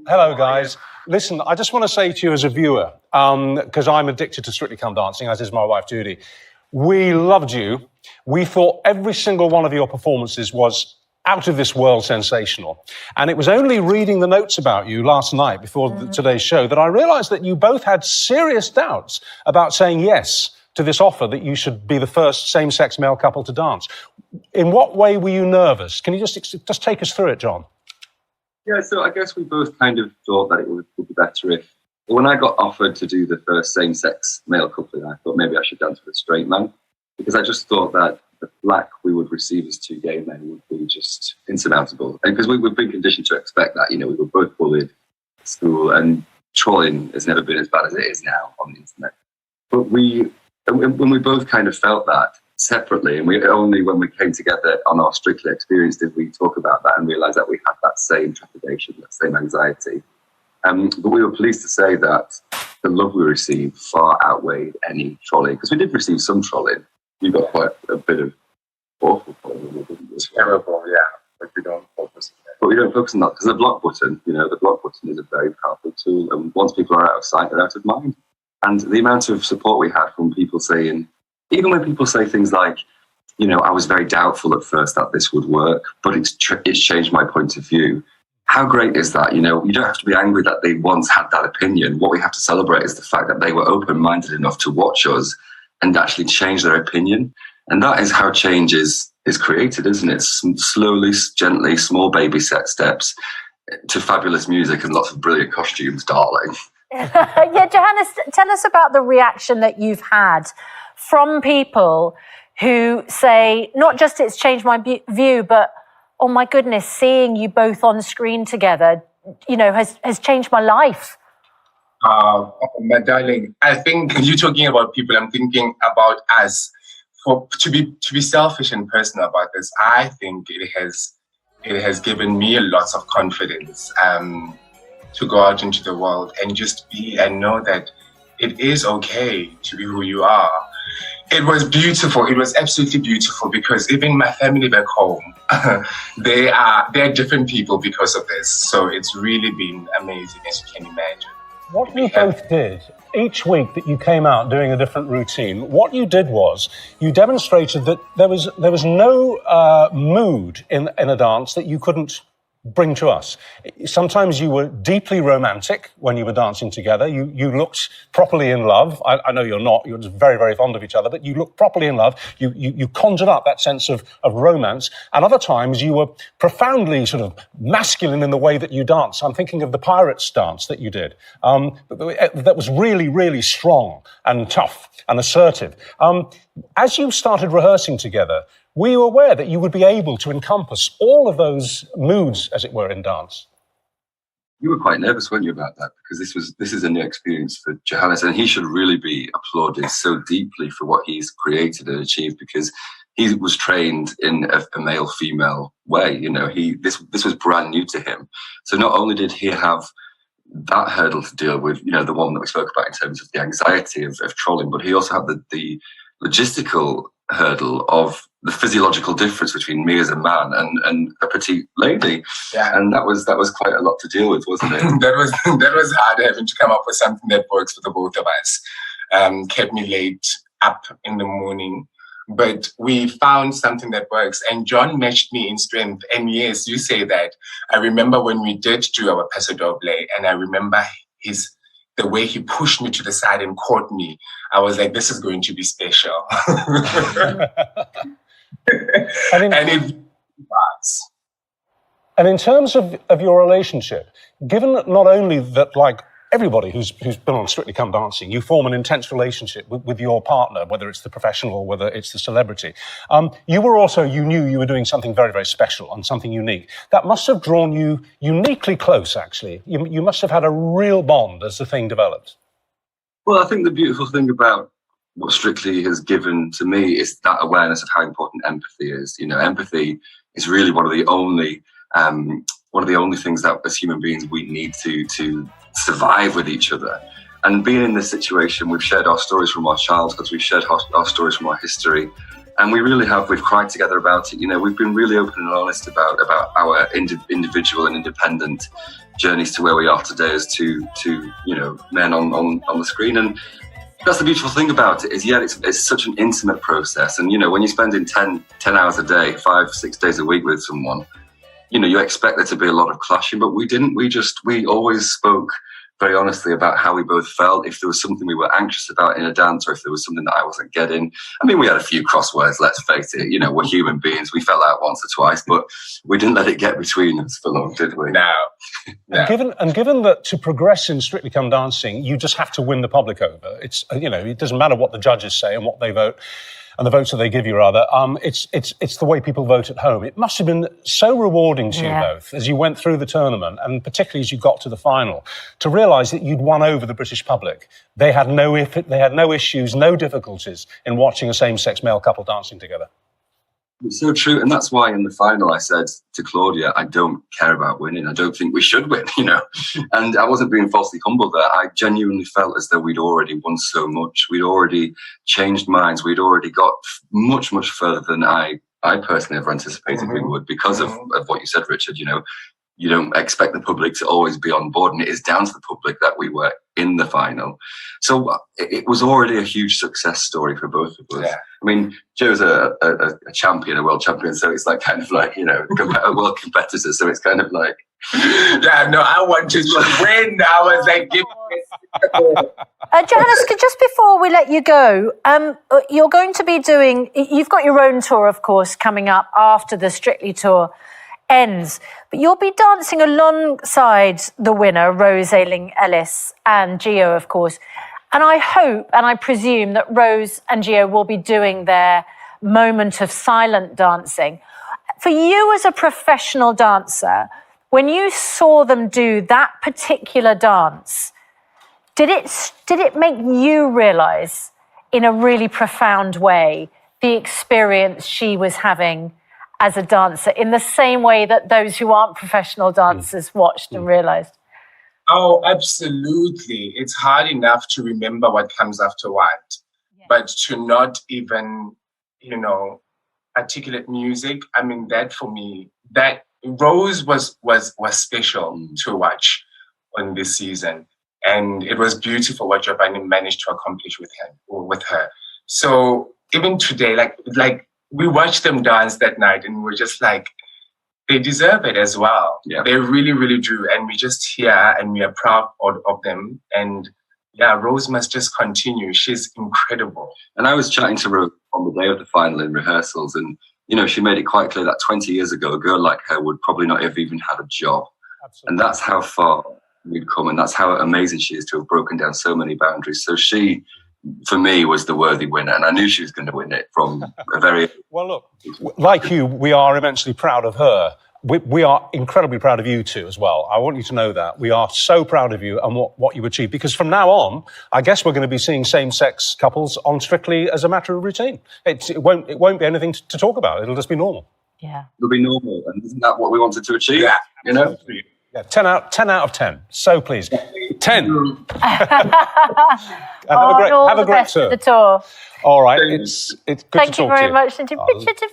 Hello, guys. Listen, I just want to say to you as a viewer, because I'm addicted to Strictly Come Dancing, as is my wife, Judy, we loved you. We thought every single one of your performances was out of this world sensational. And it was only reading the notes about you last night before today's show that I realised that you both had serious doubts about saying yes to this offer that you should be the first same-sex male couple to dance. In what way were you nervous? Can you just take us through it, John? Yeah, so I guess we both kind of thought that it would be better if, when I got offered to do the first same-sex male coupling, I thought maybe I should dance with a straight man, because I just thought that the flack we would receive as two gay men would be just insurmountable. And because we've been conditioned to expect that, we were both bullied at school, and trolling has never been as bad as it is now on the internet. But when we both kind of felt that separately, and only when we came together on our Strictly experience did we talk about that and realise that we had that same trepidation, that same anxiety. But we were pleased to say that the love we received far outweighed any trolling, because we did receive some trolling. We got quite a bit of awful trolling. It's terrible, yeah. But we don't focus on that. But we don't focus on that, because the block button, the block button is a very powerful tool, and once people are out of sight, they're out of mind. And the amount of support we had from people saying, even when people say things like, I was very doubtful at first that this would work, but it's changed my point of view. How great is that? You don't have to be angry that they once had that opinion. What we have to celebrate is the fact that they were open-minded enough to watch us and actually change their opinion. And that is how change is created, isn't it? Slowly, gently, small baby steps to fabulous music and lots of brilliant costumes, darling. Yeah, Johannes, tell us about the reaction that you've had from people who say, not just it's changed my view, but, oh my goodness, seeing you both on screen together, has changed my life. My darling, I think you're talking about people. I'm thinking about us. To be selfish and personal about this, I think it has given me a lot of confidence to go out into the world and just be and know that it is okay to be who you are. It was beautiful. It was absolutely beautiful, because even my family back home, they are different people because of this. So it's really been amazing, as you can imagine. What you both did, each week that you came out doing a different routine, what you did was you demonstrated that there was no mood in a dance that you couldn't bring to us. Sometimes you were deeply romantic when you were dancing together. You looked properly in love. I know you're not. You're just very, very fond of each other, but you looked properly in love. You conjured up that sense of romance. And other times you were profoundly sort of masculine in the way that you dance. I'm thinking of the Pirates dance that you did. That was really, really strong and tough and assertive. As you started rehearsing together, were you aware that you would be able to encompass all of those moods, as it were, in dance? You were quite nervous, weren't you, about that? Because this is a new experience for Johannes, and he should really be applauded so deeply for what he's created and achieved, because he was trained in a male-female way. This was brand new to him. So not only did he have that hurdle to deal with, the one that we spoke about in terms of the anxiety of trolling, but he also had the logistical hurdle of the physiological difference between me as a man and a petite lady. Yeah. And that was quite a lot to deal with, wasn't it? that was hard, having to come up with something that works for the both of us. Kept me late up in the morning, but we found something that works, and John matched me in strength. And yes, you say that. I remember when we did do our paso doble, and I remember the way he pushed me to the side and caught me. I was like, this is going to be special. And it was. And in terms of your relationship, given that not only that, like everybody who's been on Strictly Come Dancing, you form an intense relationship with your partner, whether it's the professional or whether it's the celebrity. You knew you were doing something very, very special and something unique. That must have drawn you uniquely close, actually. You must have had a real bond as the thing developed. Well, I think the beautiful thing about what Strictly has given to me is that awareness of how important empathy is. Empathy is really one of the only things that as human beings we need to survive with each other. And being in this situation, we've shared our stories from our childhoods, we've shared our stories from our history, And we really have. We've cried together about it. You know, we've been really open and honest about our individual and independent journeys to where we are today as two you know, men on the screen. And that's the beautiful thing about it is, yeah, it's such an intimate process. And, you know, when you're spending 10 hours a day, 5-6 days a week with someone, you know, you expect there to be a lot of clashing, but we didn't. We always spoke very honestly about how we both felt, if there was something we were anxious about in a dance, or if there was something that I wasn't getting. I mean, we had a few crosswords, let's face it. You know, we're human beings. We fell out once or twice, but we didn't let it get between us for long, did we? No. And given that to progress in Strictly Come Dancing, you just have to win the public over. It's, you know, it doesn't matter what the judges say and what they vote, and the votes that they give you, rather. It's the way people vote at home. It must have been so rewarding to you both as you went through the tournament, and particularly as you got to the final, to realise that you'd won over the British public. They had no issues, no difficulties in watching a same-sex male couple dancing together. It's so true, and that's why in the final I said to Claudia, I don't care about winning. I don't think we should win, you know. And I wasn't being falsely humble there. I genuinely felt as though we'd already won so much. We'd already changed minds. We'd already got much, much further than I personally ever anticipated we would, because of what you said, Richard. You know, you don't expect the public to always be on board, and it is down to the public that we were in the final. So it was already a huge success story for both of us. Yeah. I mean, Joe's a champion, a world champion, so it's like kind of like, you know, a world competitor, so it's kind of like... Yeah, no, I want to win. I was like, give Johannes, just before we let you go, you're going to be doing... You've got your own tour, of course, coming up after the Strictly tour ends, but you'll be dancing alongside the winner, Rose Ayling-Ellis, and Gio, of course. And I hope and I presume that Rose and Gio will be doing their moment of silent dancing. For you as a professional dancer, when you saw them do that particular dance, did it make you realise in a really profound way the experience she was having as a dancer, in the same way that those who aren't professional dancers watched and realised? Oh, absolutely. It's hard enough to remember what comes after what, but to not even, you know, articulate music. I mean, that for me, that Rose was special to watch on this season, and it was beautiful what Giovanni managed to accomplish with her. So even today, like we watched them dance that night, and we're just like, they deserve it as well. Yeah. They really, really do. And we just here, and we are proud of them. And yeah, Rose must just continue. She's incredible. And I was chatting to Rose on the day of the final in rehearsals, and, you know, she made it quite clear that 20 years ago, a girl like her would probably not have even had a job. Absolutely. And that's how far we've come, and that's how amazing she is to have broken down so many boundaries. So she, for me, was the worthy winner, and I knew she was going to win it from a very... Well, look, like you, we are immensely proud of her. We are incredibly proud of you too as well. I want you to know that. We are so proud of you and what you achieved, because from now on, I guess we're going to be seeing same-sex couples on Strictly as a matter of routine. It won't be anything to talk about. It'll just be normal. Yeah. It'll be normal, and isn't that what we wanted to achieve? Yeah, you know? Yeah, 10 out of 10. So pleased. 10. Have a great tour. The tour. All right, it's good to talk to you. Thank you very much. And to Richard,